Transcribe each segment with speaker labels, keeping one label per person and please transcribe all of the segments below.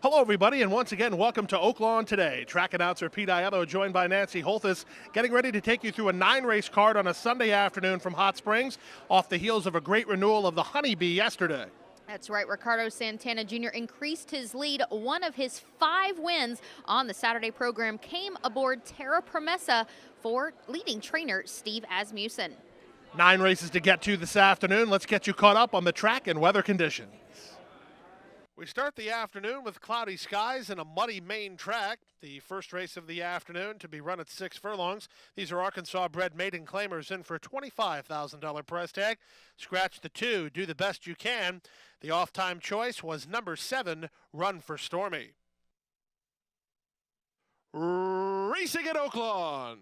Speaker 1: Hello, everybody, and once again, welcome to Oaklawn Today. Track announcer Pete Aiello, joined by Nancy Holthus, getting ready to take you through a 9-race card on a Sunday afternoon from Hot Springs, off the heels of a great renewal of the Honeybee yesterday.
Speaker 2: That's right. Ricardo Santana Jr. increased his lead. One of his 5 wins on the Saturday program came aboard Terra Promessa for leading trainer Steve Asmussen.
Speaker 1: 9 races to get to this afternoon. Let's get you caught up on the track and weather conditions. We start the afternoon with cloudy skies and a muddy main track. The first race of the afternoon to be run at 6 furlongs. These are Arkansas-bred maiden claimers in for a $25,000 price tag. Scratch the 2, do the best you can. The off-time choice was number 7, Run for Stormy. Racing at Oaklawn.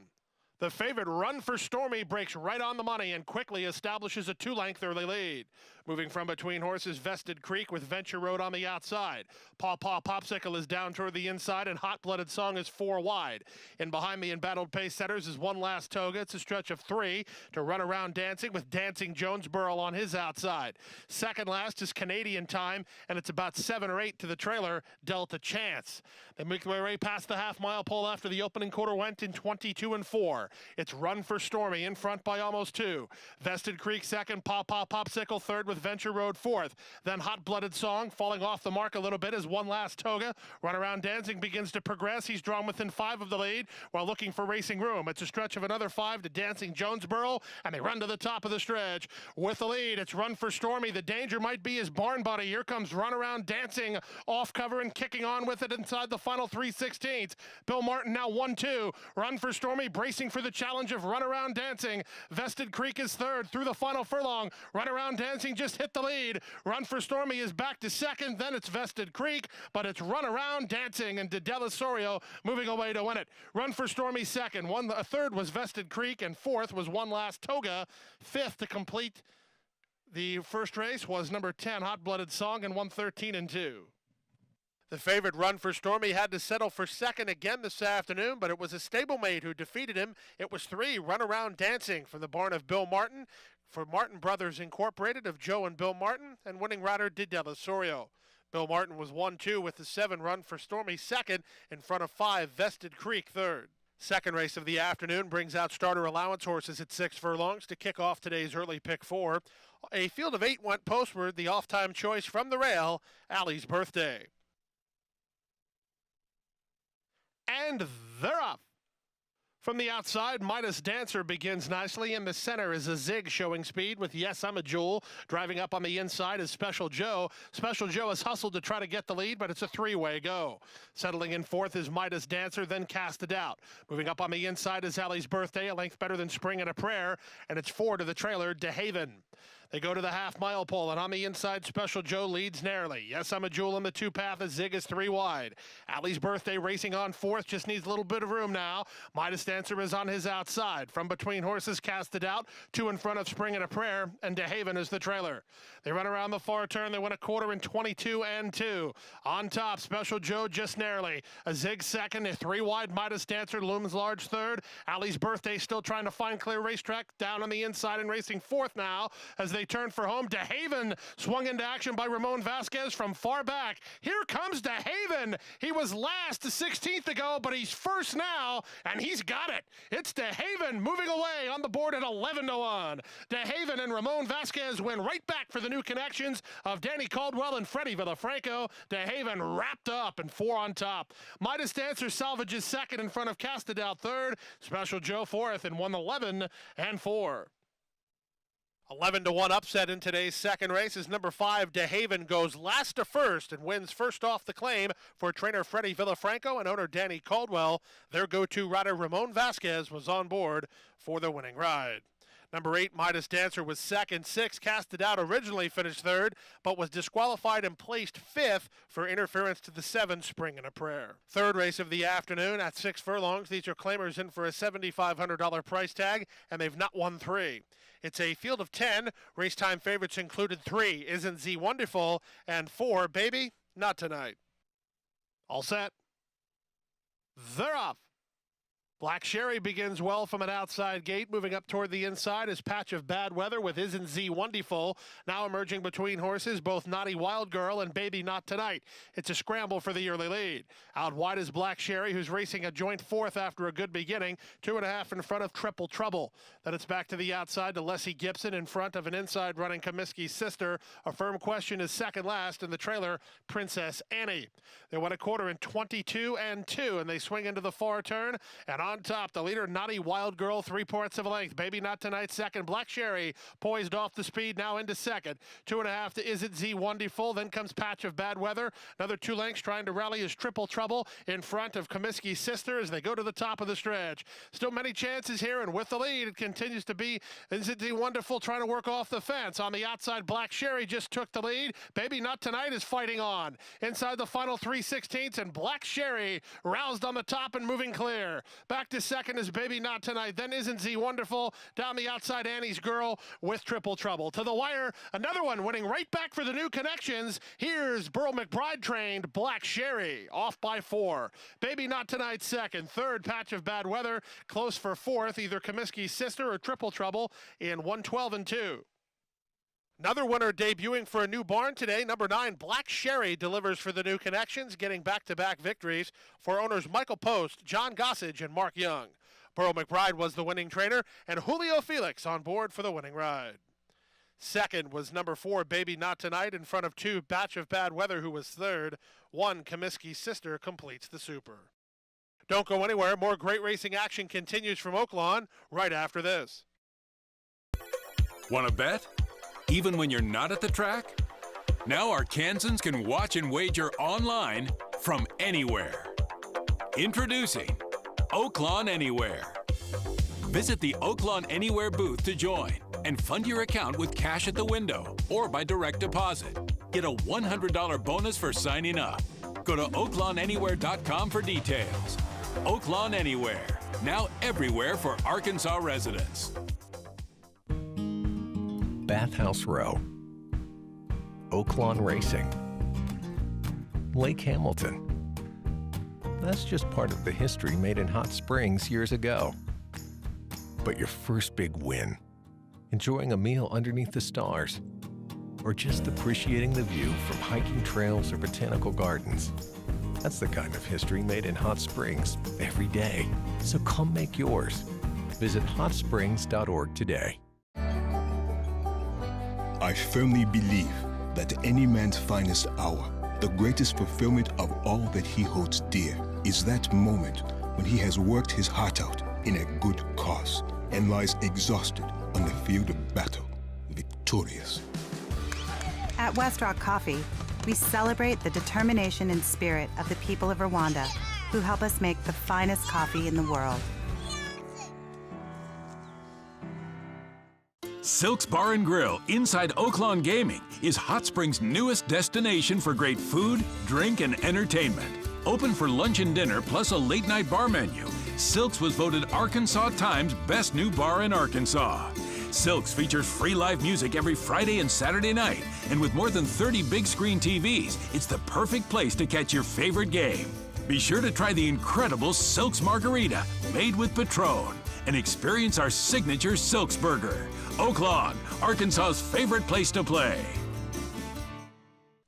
Speaker 1: The favorite Run for Stormy breaks right on the money and quickly establishes a 2-length early lead. Moving from between horses, Vested Creek with Venture Road on the outside. Paw Paw Popsicle is down toward the inside, and Hot Blooded Song is 4 wide. In behind the embattled pace setters is One Last Toga. It's a stretch of 3 to Run Around Dancing with Dancing Jonesboro on his outside. Second last is Canadian Time, and it's about 7 or 8 to the trailer, Delta Chance. They make their way past the half-mile pole after the opening quarter went in 22 and 4. It's Run for Stormy in front by almost 2. Vested Creek second, Paw Paw Popsicle third with Venture Road fourth. Then Hot Blooded Song falling off the mark a little bit as One Last Toga. Run Around Dancing begins to progress. He's drawn within 5 of the lead while looking for racing room. It's a stretch of another 5 to Dancing Jonesboro, and they run to the top of the stretch. With the lead, it's Run for Stormy. The danger might be his barn buddy. Here comes Run Around Dancing off cover and kicking on with it inside the final 3/16. Bill Martin now 1-2. Run for Stormy bracing for the challenge of Run Around Dancing. Vested Creek is third through the final furlong. Run Around Dancing just hit the lead. Run for Stormy is back to second. Then it's Vested Creek, but it's Run Around Dancing and Dedelosorio moving away to win it. Run for Stormy second. Third was Vested Creek, and fourth was One Last Toga. Fifth to complete the first race was number 10, Hot Blooded Song, and 113 and 2. The favorite Run for Stormy had to settle for second again this afternoon, but it was a stablemate who defeated him. It was 3, Run Around Dancing from the barn of Bill Martin, for Martin Brothers Incorporated of Joe and Bill Martin, and winning rider Dedelosorio. Bill Martin was 1-2 with the 7, Run for Stormy second, in front of 5, Vested Creek third. Second race of the afternoon brings out starter allowance horses at 6 furlongs to kick off today's early pick 4. A field of 8 went postward, the off-time choice from the rail, Allie's Birthday. And they're off. From the outside, Midas Dancer begins nicely. In the center is a Zig showing speed with Yes, I'm a Jewel. Driving up on the inside is Special Joe. Special Joe has hustled to try to get the lead, but it's a 3-way go. Settling in fourth is Midas Dancer, then Cast It Out. Moving up on the inside is Allie's Birthday, a length better than Spring and a Prayer, and it's 4 to the trailer, DeHaven. They go to the half-mile pole, and on the inside, Special Joe leads narrowly. Yes, I'm a Jewel in the 2-path as Zig is 3 wide. Allie's Birthday racing on fourth, just needs a little bit of room now. Midas Dancer is on his outside. From between horses, Cast It Out, 2 in front of Spring and a Prayer, and DeHaven is the trailer. They run around the far turn. They win a quarter in 22 and 2. On top, Special Joe just narrowly. A Zig second, a 3 wide Midas Dancer looms large third. Allie's Birthday still trying to find clear racetrack down on the inside and racing fourth now as they turn for home. DeHaven swung into action by Ramon Vasquez from far back. Here comes DeHaven. He was last to 16th ago, but he's first now, and he's got it. It's DeHaven moving away on the board at 11-1. DeHaven and Ramon Vasquez win right back for the new connections of Danny Caldwell and Freddie Villafranco. DeHaven wrapped up and 4 on top. Midas Dancer salvages second in front of Cast It Out third. Special Joe fourth and won 11 and 4. 11-1 upset in today's second race is number 5, DeHaven goes last to first and wins first off the claim for trainer Freddie Villafranco and owner Danny Caldwell. Their go-to rider Ramon Vasquez was on board for the winning ride. Number 8, Midas Dancer was second. 6, Cast It Out originally finished third, but was disqualified and placed 5th for interference to the 7, Spring and a Prayer. Third race of the afternoon at 6 furlongs. These are claimers in for a $7,500 price tag, and they've not won 3. It's a field of 10. Race time favorites included 3, Isn't Z Wonderful, and 4, Baby, Not Tonight. All set. They're off. Black Sherry begins well from an outside gate, moving up toward the inside is Patch of Bad Weather with Isn't Z Wonderful. Now emerging between horses, both Naughty Wild Girl and Baby Not Tonight. It's a scramble for the early lead. Out wide is Black Sherry, who's racing a joint fourth after a good beginning, 2.5 in front of Triple Trouble. Then it's back to the outside to Leslie Gibson in front of an inside running Comiskey's Sister. A Firm Question is second last in the trailer, Princess Annie. They went a quarter in 22 and 2, and they swing into the far turn, and on top, the leader, Naughty Wild Girl, 3/4 of a length. Baby Not Tonight, second. Black Sherry poised off the speed, now into second. 2.5 to Is It Z Wonderful. Then comes Patch of Bad Weather. Another 2 lengths trying to rally is Triple Trouble in front of Comiskey's Sister as they go to the top of the stretch. Still many chances here, and with the lead, it continues to be Is It Z Wonderful trying to work off the fence. On the outside, Black Sherry just took the lead. Baby Not Tonight is fighting on. Inside the final 3/16, and Black Sherry roused on the top and moving clear. Back to second is Baby Not Tonight. Then Isn't Z Wonderful. Down the outside, Annie's Girl with Triple Trouble. To the wire, another one winning right back for the new connections. Here's Burl McBride trained Black Sherry off by 4. Baby Not Tonight second. Third, Patch of Bad Weather. Close for fourth, either Comiskey's Sister or Triple Trouble in 1:12 and 2. Another winner debuting for a new barn today, number 9, Black Sherry, delivers for the new connections, getting back-to-back victories for owners Michael Post, John Gossage, and Mark Young. Burl McBride was the winning trainer, and Julio Felix on board for the winning ride. Second was number 4, Baby Not Tonight, in front of 2, Batch of Bad Weather, who was third. 1, Comiskey's Sister, completes the super. Don't go anywhere. More great racing action continues from Oaklawn right after this.
Speaker 3: Want to bet? Even when you're not at the track? Now Arkansans can watch and wager online from anywhere. Introducing Oaklawn Anywhere. Visit the Oaklawn Anywhere booth to join and fund your account with cash at the window or by direct deposit. Get a $100 bonus for signing up. Go to oaklawnanywhere.com for details. Oaklawn Anywhere, now everywhere for Arkansas residents.
Speaker 4: Bathhouse Row, Oaklawn Racing, Lake Hamilton. That's just part of the history made in Hot Springs years ago. But your first big win, enjoying a meal underneath the stars, or just appreciating the view from hiking trails or botanical gardens. That's the kind of history made in Hot Springs every day. So come make yours. Visit hotsprings.org today.
Speaker 5: I firmly believe that any man's finest hour, the greatest fulfillment of all that he holds dear, is that moment when he has worked his heart out in a good cause and lies exhausted on the field of battle, victorious.
Speaker 6: At West Rock Coffee, we celebrate the determination and spirit of the people of Rwanda who help us make the finest coffee in the world.
Speaker 3: Silk's Bar and Grill inside Oaklawn Gaming is Hot Springs' newest destination for great food, drink, and entertainment. Open for lunch and dinner plus a late-night bar menu, Silk's was voted Arkansas Times Best New Bar in Arkansas. Silk's features free live music every Friday and Saturday night, and with more than 30 big screen TVs, it's the perfect place to catch your favorite game. Be sure to try the incredible Silk's Margarita made with Patron and experience our signature Silk's Burger. Oaklawn, Arkansas's favorite place to play.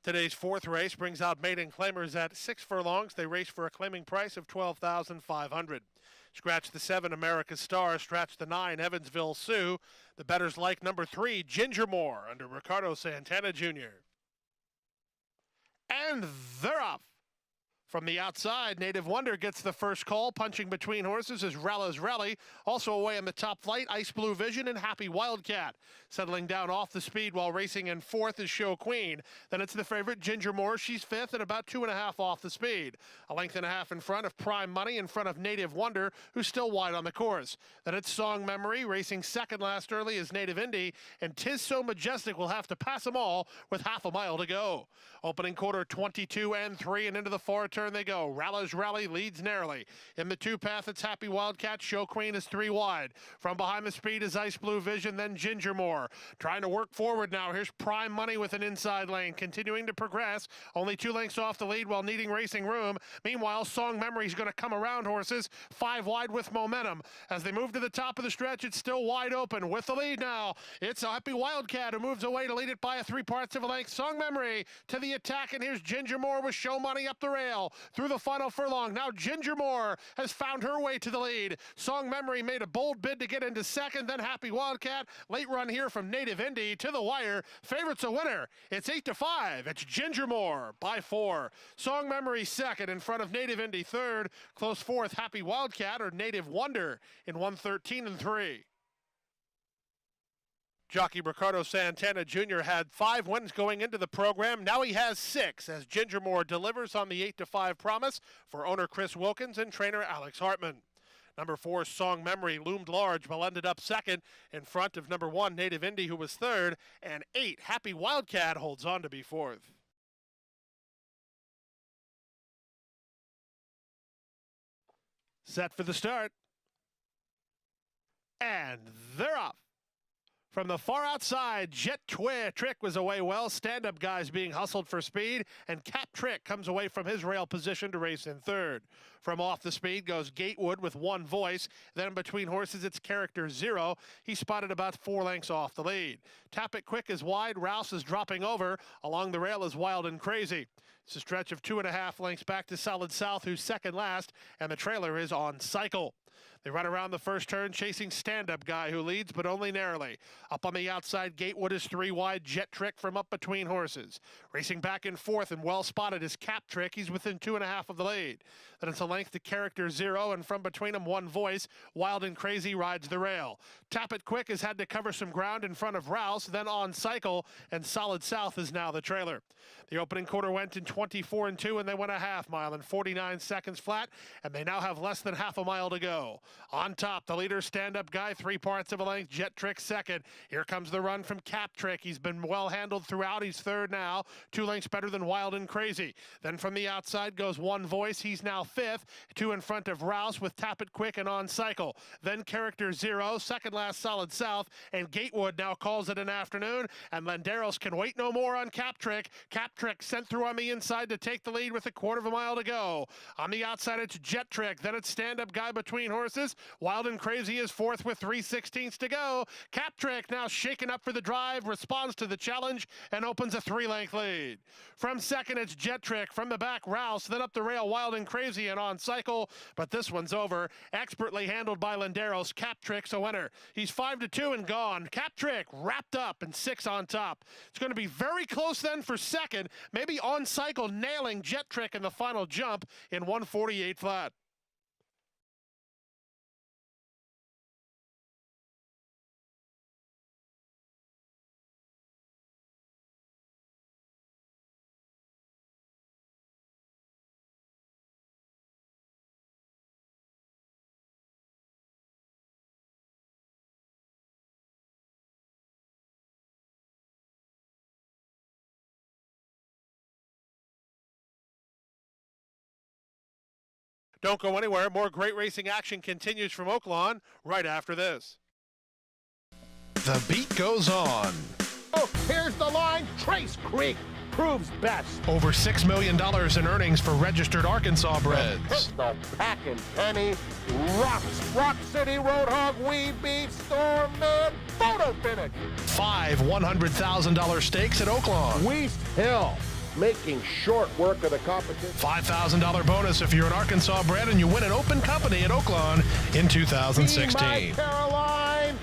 Speaker 1: Today's fourth race brings out maiden claimers at 6 furlongs. They race for a claiming price of $12,500. Scratch the 7, America's Star. Scratch the 9, Evansville Sioux. The bettors like number 3, Gingermore, under Ricardo Santana Jr. And they're off. From the outside, Native Wonder gets the first call. Punching between horses is Rella's Rally. Also away in the top flight, Ice Blue Vision and Happy Wildcat. Settling down off the speed while racing in fourth is Show Queen. Then it's the favorite, Gingermore. She's fifth and about 2.5 off the speed. A length and a half in front of Prime Money, in front of Native Wonder, who's still wide on the course. Then it's Song Memory. Racing second last early is Native Indy. And 'Tis So Majestic will have to pass them all with half a mile to go. Opening quarter 22 and 3 and into the far turn. turn they go. Rallies Rally leads narrowly. In the two-path, it's Happy Wildcat. Show Queen is 3 wide. From behind the speed is Ice Blue Vision, then Ginger Moore. Trying to work forward now. Here's Prime Money with an inside lane. Continuing to progress. Only 2 lengths off the lead while needing racing room. Meanwhile, Song Memory is going to come around horses. 5 wide with momentum. As they move to the top of the stretch, it's still wide open. With the lead now, it's Happy Wildcat who moves away to lead it by a 3/4 of a length. Song Memory to the attack, and here's Ginger Moore with Show Money up the rail through the final furlong. Now Ginger Moore has found her way to the lead. Song Memory made a bold bid to get into second, then Happy Wildcat. Late run here from Native Indy to the wire. Favorite's a winner. It's 8-5. It's Ginger Moore by 4. Song Memory second in front of Native Indy third. Close fourth, Happy Wildcat or Native Wonder in 1:13.3. Jockey Ricardo Santana Jr. had 5 wins going into the program. Now he has 6 as Ginger Moore delivers on the 8-5 promise for owner Chris Wilkins and trainer Alex Hartman. Number 4, Song Memory, loomed large, but ended up second in front of number 1, Native Indy, who was third, and 8, Happy Wildcat, holds on to be fourth. Set for the start. And they're off. From the far outside, Jet Trick was away well. Stand-up guys being hustled for speed, and Cap Trick comes away from his rail position to race in third. From off the speed goes Gatewood with One Voice. Then between horses, it's Character Zero. He spotted about 4 lengths off the lead. Tap It Quick is wide. Rouse is dropping over. Along the rail is Wild and Crazy. It's a stretch of 2.5 lengths back to Solid South, who's second last, and the trailer is On Cycle. They run around the first turn, chasing Stand-Up Guy, who leads, but only narrowly. Up on the outside, Gatewood is 3 wide. Jet Trick from up between horses. Racing back and forth and well spotted is Cap Trick. He's within 2.5 of the lead. Then it's a length to Character Zero, and from between them, One Voice. Wild and Crazy rides the rail. Tap It Quick has had to cover some ground in front of Rouse, then On Cycle, and Solid South is now the trailer. The opening quarter went in 24-2, and they went a half mile in 49 seconds flat, and they now have less than half a mile to go. On top, the leader, Stand-Up Guy, 3/4 of a length. Jet Trick second. Here comes the run from Cap Trick. He's been well handled throughout. He's third now. 2 lengths better than Wild and Crazy. Then from the outside goes One Voice. He's now 5th. 2 in front of Rouse with Tap It Quick and On Cycle. Then Character Zero, second last Solid South, and Gatewood now calls it an afternoon, and Landeros can wait no more on Cap Trick. Cap Trick sent through on the inside to take the lead with a 1/4 of a mile to go. On the outside, it's Jet Trick. Then it's Stand-Up Guy between horses. Wild and Crazy is 4th with 3/16 to go. Cap Trick now shaken up for the drive, responds to the challenge, and opens a 3-length lead. From second, it's Jet Trick. From the back, Rouse. Then up the rail, Wild and Crazy and On Cycle. But this one's over. Expertly handled by Landeros. Cap Trick's a winner. He's 5-2 and gone. Cap Trick wrapped up and 6 on top. It's going to be very close then for second. Maybe On Cycle nailing Jet Trick in the final jump in 1:48 flat. Don't go anywhere. More great racing action continues from Oaklawn right after this. The beat goes on.
Speaker 7: Oh, here's the line. Trace Creek proves best.
Speaker 1: Over $6 million in earnings for registered Arkansas breds.
Speaker 7: Pistol Packin' Penny rocks. Rock City Roadhog, Weed Beef, Stormman, photo finish.
Speaker 1: 5 $100,000 stakes at Oaklawn.
Speaker 7: Weast Hill making short work of the competition.
Speaker 1: $5,000 bonus if you're an Arkansas bred and you win an open company at Oaklawn in 2016.
Speaker 7: Be My Caroline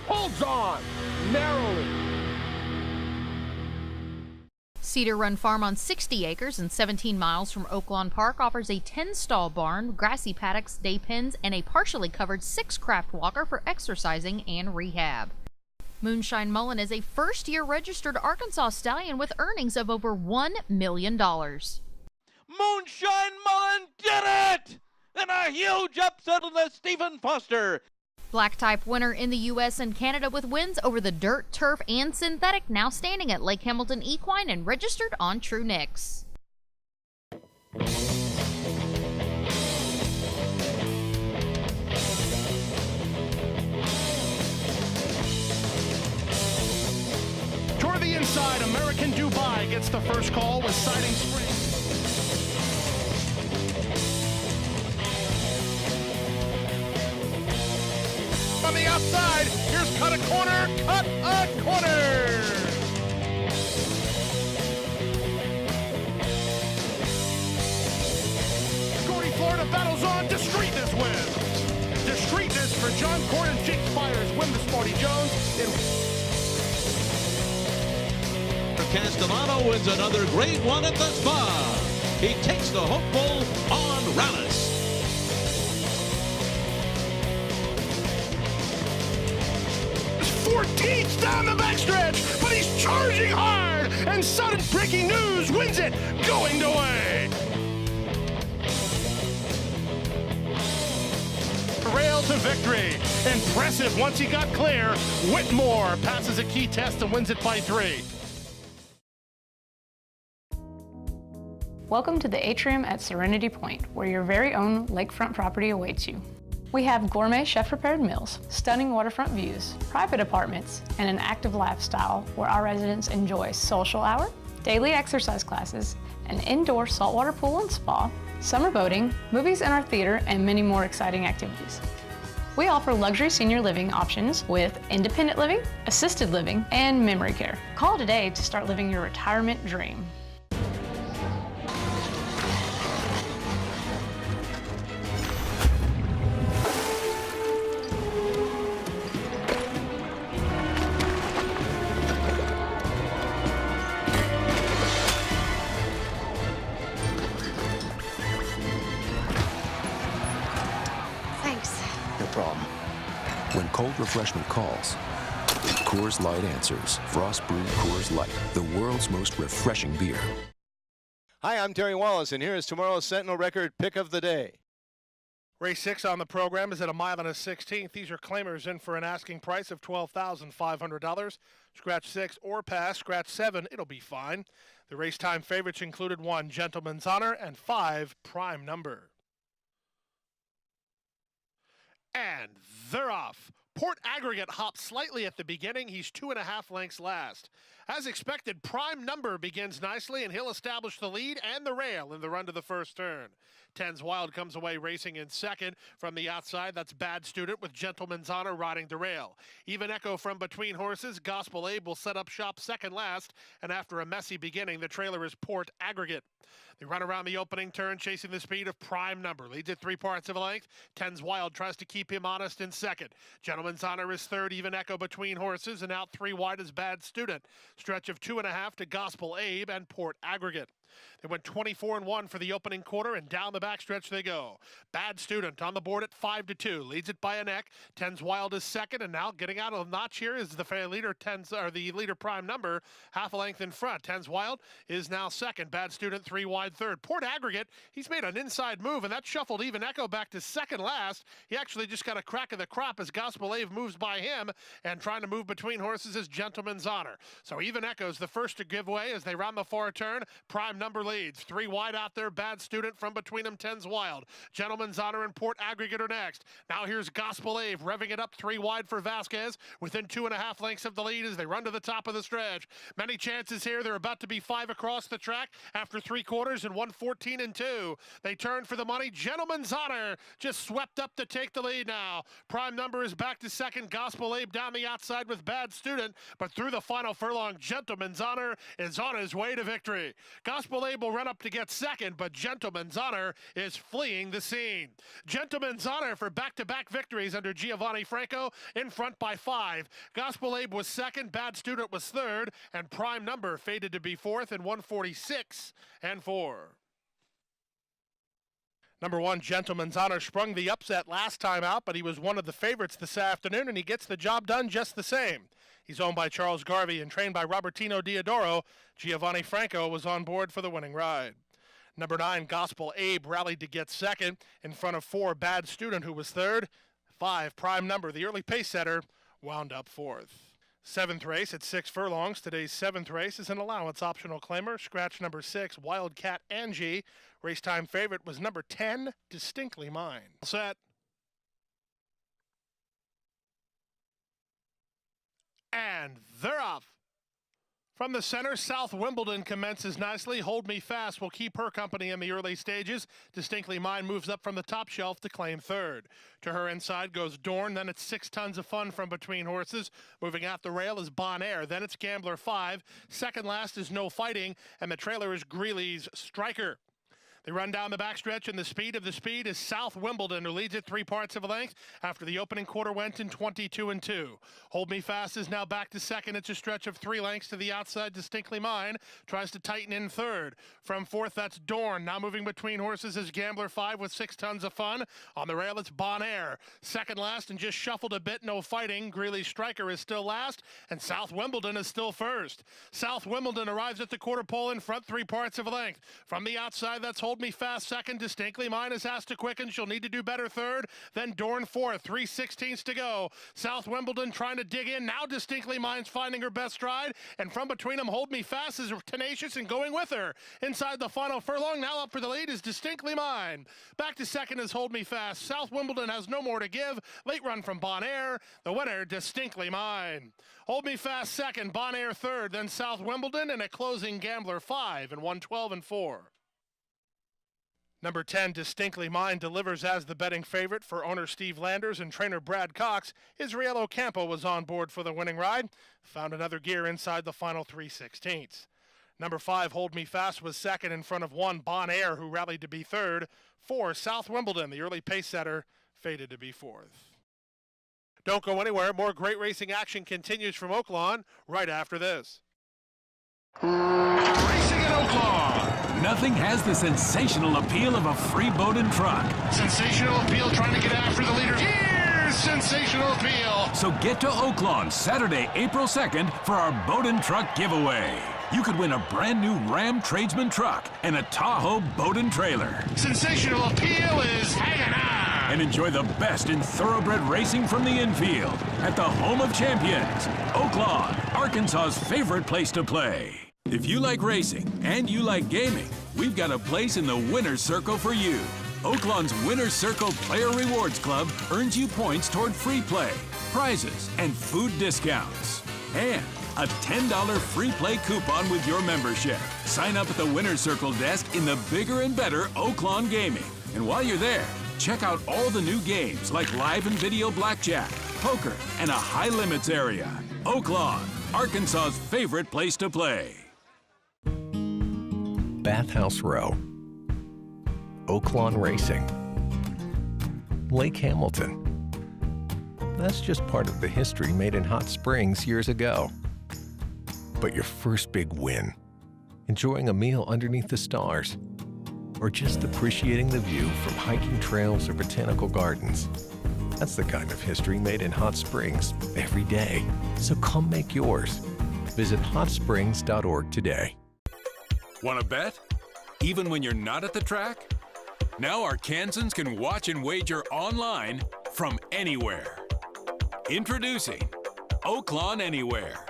Speaker 7: holds on narrowly.
Speaker 2: Cedar Run Farm on 60 acres and 17 miles from Oaklawn Park offers a 10-stall barn, grassy paddocks, day pens, and a partially covered 6-craft walker for exercising and rehab. Moonshine Mullen is a first-year registered Arkansas stallion with earnings of over $1 million.
Speaker 8: Moonshine Mullen did it! In a huge upset of the Stephen Foster.
Speaker 2: Black type winner in the U.S. and Canada with wins over the dirt, turf, and synthetic, now standing at Lake Hamilton Equine and registered on True Nicks.
Speaker 1: outside, American Dubai gets the first call with Siding Spring. On the outside, here's cut a corner, cut a corner. Florida battles on. Discreetness wins. Discreetness for John Gordon. Jinx Fires win the Sporty Jones.
Speaker 8: Castellano wins another Grade 1 at the Spa. He takes the hopeful on Rallis.
Speaker 1: 14th down the backstretch, but he's charging hard, and sudden breaking news wins it, going away. Rail to victory. Impressive once he got clear. Whitmore passes a key test and wins it by 3.
Speaker 9: Welcome to the atrium at Serenity Point, where your very own lakefront property awaits you. We have gourmet chef-prepared meals, stunning waterfront views, private apartments, and an active lifestyle where our residents enjoy social hour, daily exercise classes, an indoor saltwater pool and spa, summer boating, movies in our theater, and many more exciting activities. We offer luxury senior living options with independent living, assisted living, and memory care. Call today to start living your retirement dream.
Speaker 10: When cold refreshment calls, Coors Light answers. Frost brewed Coors Light, the world's most refreshing beer.
Speaker 11: Hi, I'm Terry Wallace, and here is tomorrow's Sentinel Record pick of the day.
Speaker 1: Race 6 on the program is at 1 1/16. These are claimers in for an asking price of $12,500. Scratch 6 or pass. Scratch 7, it'll be fine. The race time favorites included 1 Gentleman's Honor and 5 Prime Number. And they're off. Port Aggregate hops slightly at the beginning. He's 2.5 lengths last. As expected, Prime Number begins nicely, and he'll establish the lead and the rail in the run to the first turn. 10's Wild comes away racing in second. From the outside, that's Bad Student with Gentleman's Honor riding the rail. Even Echo from between horses. Gospel Abe will set up shop second last, and after a messy beginning, the trailer is Port Aggregate. They run around the opening turn, chasing the speed of Prime Number. Leads at 3 parts of a length. 10's Wild tries to keep him honest in second. Gentleman's Honor is third. Even Echo between horses, and out 3 wide is Bad Student. Stretch of 2.5 to Gospel Abe and Port Aggregate. They went 24-1 for the opening quarter, and down the backstretch they go. Bad Student on the board at 5-2, leads it by a neck. 10's Wild is second, and now getting out of the notch here is the fair leader, the leader Prime Number, half a length in front. 10's Wild is now second. Bad Student 3 wide third. Port Aggregate, he's made an inside move, and that shuffled Even Echo back to second last. He actually just got a crack of the crop as Gospel Ave moves by him, and trying to move between horses is Gentleman's Honor. So Even Echo's the first to give way as they round the far turn. Prime Number leads. 3 wide out there. Bad Student from between them. 10's Wild. Gentleman's Honor and Port Aggregate are next. Now here's Gospel Ave revving it up 3 wide for Vasquez within 2.5 lengths of the lead as they run to the top of the stretch. Many chances here. They're about to be 5 across the track after 3 quarters and 1:14-2. They turn for the money. Gentleman's Honor just swept up to take the lead now. Prime Number is back to second. Gospel Abe down the outside with Bad Student, but through the final furlong, Gentleman's Honor is on his way to victory. Gospel Abe will run up to get second, but Gentleman's Honor is fleeing the scene. Gentleman's Honor for back-to-back victories under Giovanni Franco, in front by 5. Gospel Abe was second, Bad Student was third, and Prime Number faded to be fourth in 1:46-4. Number 1, Gentleman's Honor, sprung the upset last time out, but he was one of the favorites this afternoon, and he gets the job done just the same. He's owned by Charles Garvey and trained by Robertino Diodoro. Giovanni Franco was on board for the winning ride. Number 9, Gospel Abe rallied to get second in front of 4, Bad Student, who was third. 5, Prime Number, the early pace setter, wound up fourth. 7th race at 6 furlongs. Today's 7th race is an allowance optional claimer. Scratch number 6, Wildcat Angie. Race time favorite was number 10, Distinctly Mine. Set. And they're off. From the center, South Wimbledon commences nicely. Hold Me Fast will keep her company in the early stages. Distinctly Mine moves up from the top shelf to claim third. To her inside goes Dorn, then it's 6 Tons of Fun from between horses. Moving out the rail is Bon Air, then it's Gambler 5. Second last is No Fighting, and the trailer is Greeley's Striker. They run down the backstretch, and the speed is South Wimbledon, who leads it 3 parts of a length after the opening quarter went in 22-2. Hold Me Fast is now back to second. It's a stretch of 3 lengths to the outside. Distinctly Mine tries to tighten in third. From fourth, that's Dorn. Now moving between horses is Gambler 5 with 6 Tons of Fun. On the rail, it's Bon Air. Second last and just shuffled a bit, No Fighting. Greeley's Striker is still last, and South Wimbledon is still first. South Wimbledon arrives at the quarter pole in front, 3 parts of a length. From the outside, that's Hold Me Fast second. Distinctly Mine is asked to quicken. She'll need to do better third. Then Dorn fourth. 3/16 to go. South Wimbledon trying to dig in. Now Distinctly Mine's finding her best stride. And from between them, Hold Me Fast is tenacious and going with her. Inside the final furlong, now up for the lead is Distinctly Mine. Back to second is Hold Me Fast. South Wimbledon has no more to give. Late run from Bon Air. The winner, Distinctly Mine. Hold Me Fast second. Bon Air third. Then South Wimbledon and a closing Gambler 5 and 112-4. Number 10, Distinctly Mine, delivers as the betting favorite for owner Steve Landers and trainer Brad Cox. Israel Ocampo was on board for the winning ride. Found another gear inside the final 3/16. Number 5, Hold Me Fast, was second in front of 1, Bon Air, who rallied to be third. 4, South Wimbledon, the early pace setter, faded to be fourth. Don't go anywhere. More great racing action continues from Oaklawn right after this.
Speaker 3: Racing at Oaklawn. Nothing has the sensational appeal of a free boat and truck.
Speaker 1: Sensational appeal trying to get after the leader. Here's sensational appeal.
Speaker 3: So get to Oaklawn Saturday, April 2nd for our boat and truck giveaway. You could win a brand new Ram Tradesman truck and a Tahoe boat and trailer.
Speaker 1: Sensational appeal is hanging on.
Speaker 3: And enjoy the best in thoroughbred racing from the infield at the home of champions, Oaklawn, Arkansas's favorite place to play. If you like racing and you like gaming, we've got a place in the Winner's Circle for you. Oaklawn's Winner's Circle Player Rewards Club earns you points toward free play, prizes, and food discounts. And a $10 free play coupon with your membership. Sign up at the Winner's Circle desk in the bigger and better Oaklawn Gaming. And while you're there, check out all the new games like live and video blackjack, poker, and a high limits area. Oaklawn, Arkansas's favorite place to play.
Speaker 4: Bathhouse Row, Oaklawn Racing, Lake Hamilton. That's just part of the history made in Hot Springs years ago. But your first big win, enjoying a meal underneath the stars, or just appreciating the view from hiking trails or botanical gardens. That's the kind of history made in Hot Springs every day. So come make yours. Visit hotsprings.org today.
Speaker 3: Want to bet? Even when you're not at the track? Now Arkansans can watch and wager online from anywhere. Introducing Oaklawn Anywhere.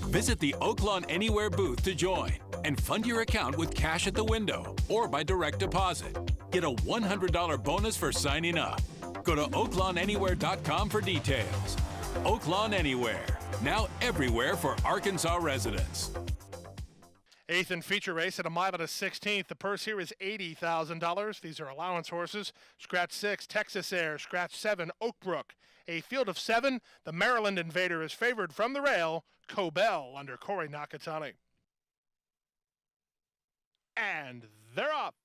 Speaker 3: Visit the Oaklawn Anywhere booth to join and fund your account with cash at the window or by direct deposit. Get a $100 bonus for signing up. Go to oaklawnanywhere.com for details. Oaklawn Anywhere, now everywhere for Arkansas residents.
Speaker 1: 8th and feature race at a mile and a 16th. The purse here is $80,000. These are allowance horses. Scratch 6, Texas Air. Scratch 7, Oakbrook. A field of 7, the Maryland Invader is favored from the rail, Cobell under Corey Nakatani. And they're up.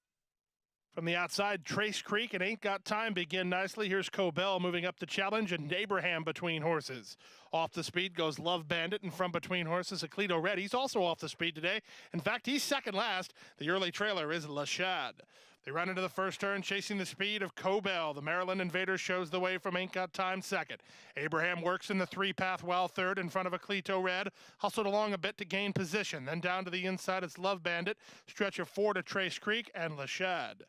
Speaker 1: From the outside, Trace Creek and Ain't Got Time begin nicely. Here's Cobell moving up the challenge and Abraham between horses. Off the speed goes Love Bandit, and from between horses, Acleto Red. He's also off the speed today. In fact, he's second last. The early trailer is Lashad. They run into the first turn, chasing the speed of Cobell. The Maryland Invader shows the way from Ain't Got Time second. Abraham works in the 3-path well third in front of Acleto Red. Hustled along a bit to gain position. Then down to the inside, it's Love Bandit. Stretch of 4 to Trace Creek and Lashad.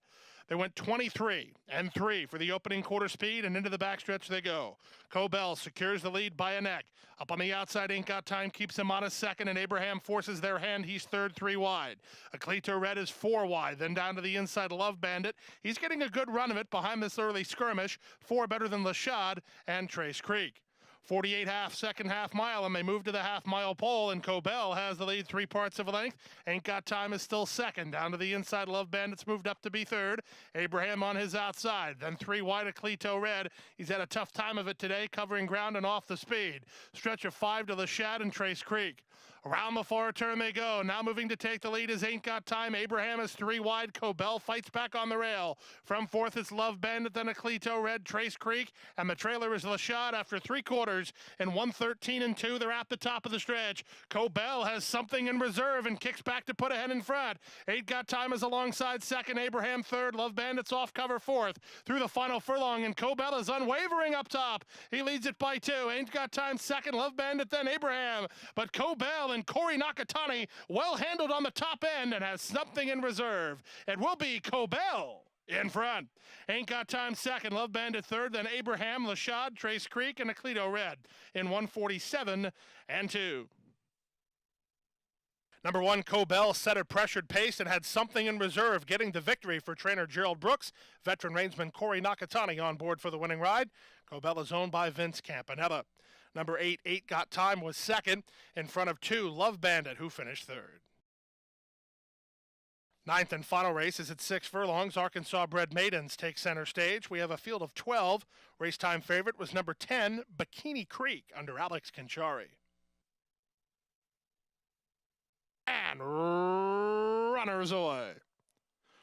Speaker 1: They went 23 and 3 for the opening quarter speed, and into the backstretch they go. Cobell secures the lead by a neck. Up on the outside, Ain't Got Time keeps him on a second, and Abraham forces their hand. He's third, 3 wide. Acleto Red is 4 wide. Then down to the inside, Love Bandit. He's getting a good run of it behind this early skirmish. 4 better than Lashad and Trace Creek. 48 second half mile, and they move to the half-mile pole, and Cobell has the lead 3 parts of a length. Ain't Got Time is still second. Down to the inside, Love Bandits moved up to be third. Abraham on his outside. Then 3 wide, Aclito Red. He's had a tough time of it today, covering ground and off the speed. Stretch of 5 to Lashad and Trace Creek. Around the far turn they go. Now moving to take the lead is Ain't Got Time. Abraham is 3 wide. Cobell fights back on the rail. From fourth, it's Love Bandit, then Aclito Red, Trace Creek, and the trailer is Lashad after 3 quarters. In 1:13 and 2, they're at the top of the stretch. Cobell has something in reserve and kicks back to put ahead in front. Ain't Got Time is alongside second. Abraham third. Love Bandit's off cover fourth. Through the final furlong, and Cobell is unwavering up top. He leads it by 2. Ain't Got Time second. Love Bandit, then Abraham. But Cobell and Corey Nakatani well handled on the top end and has something in reserve. It will be Cobell in front. Ain't Got Time second. Love Bandit third. Then Abraham, Lashad, Trace Creek, and Aclito Red in 1:47 and 2. Number 1, Cobell set a pressured pace and had something in reserve, getting the victory for trainer Gerald Brooks. Veteran reinsman Corey Nakatani on board for the winning ride. Cobell is owned by Vince Campanella. Number 8, Ain't Got Time was second in front of 2, Love Bandit, who finished third. 9th and final race is at 6 furlongs. Arkansas-bred maidens take center stage. We have a field of 12. Race time favorite was number 10, Bikini Creek, under Alex Conchari. And runners away.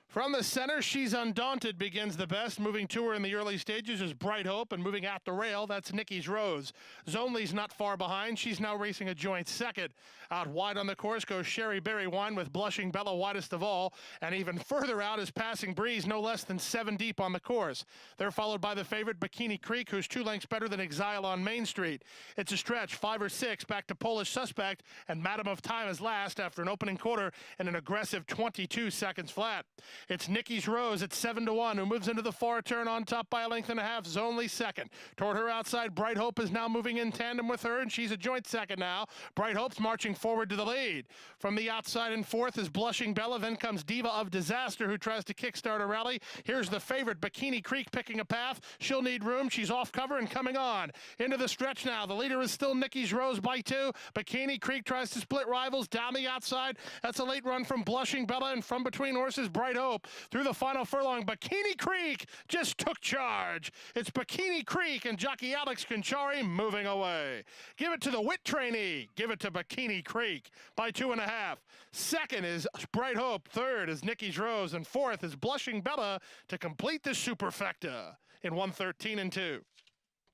Speaker 1: From the center, She's Undaunted begins the best. Moving to her in the early stages is Bright Hope, and moving at the rail, that's Nikki's Rose. Zonley's not far behind. She's now racing a joint second. Out wide on the course goes Sherry Berry Wine with Blushing Bella widest of all, and even further out is Passing Breeze, no less than 7 deep on the course. They're followed by the favorite Bikini Creek, who's 2 lengths better than Exile on Main Street. It's a stretch, 5 or 6, back to Polish Suspect, and Madam of Time is last after an opening quarter and an aggressive 22 seconds flat. It's Nikki's Rose at 7-1, who moves into the far turn on top by a length and a half. Zonley second. Toward her outside, Bright Hope is now moving in tandem with her, and she's a joint second now. Bright Hope's marching forward to the lead. From the outside in fourth is Blushing Bella. Then comes Diva of Disaster, who tries to kickstart a rally. Here's the favorite, Bikini Creek, picking a path. She'll need room. She's off cover and coming on. Into the stretch now. The leader is still Nikki's Rose by 2. Bikini Creek tries to split rivals down the outside. That's a late run from Blushing Bella, and from between horses, Bright Hope. Through the final furlong, Bikini Creek just took charge. It's Bikini Creek and jockey Alex Conchari moving away. Give it to the Wit trainee. Give it to Bikini Creek by 2.5. Second is Bright Hope. Third is Nikki's Rose. And fourth is Blushing Bella to complete the superfecta in 1:13 and 2.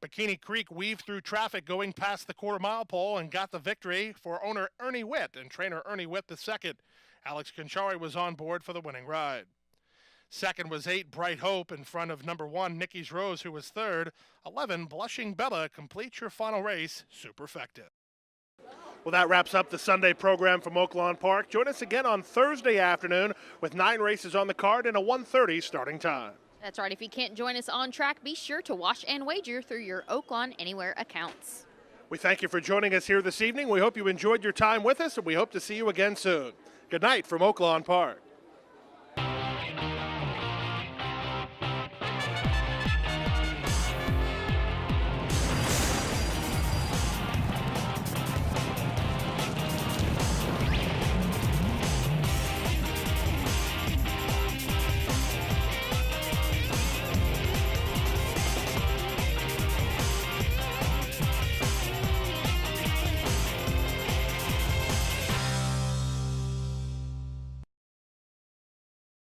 Speaker 1: Bikini Creek weaved through traffic going past the quarter-mile pole and got the victory for owner Ernie Witt and trainer Ernie Witt II. Alex Conchari was on board for the winning ride. Second was 8, Bright Hope, in front of number 1, Nikki's Rose, who was third. 11, Blushing Bella, completes your final race, superfecta. Well, that wraps up the Sunday program from Oaklawn Park. Join us again on Thursday afternoon with 9 races on the card and a 1:30 starting time.
Speaker 2: That's right. If you can't join us on track, be sure to wash and wager through your Oaklawn Anywhere accounts.
Speaker 1: We thank you for joining us here this evening. We hope you enjoyed your time with us, and we hope to see you again soon. Good night from Oaklawn Park.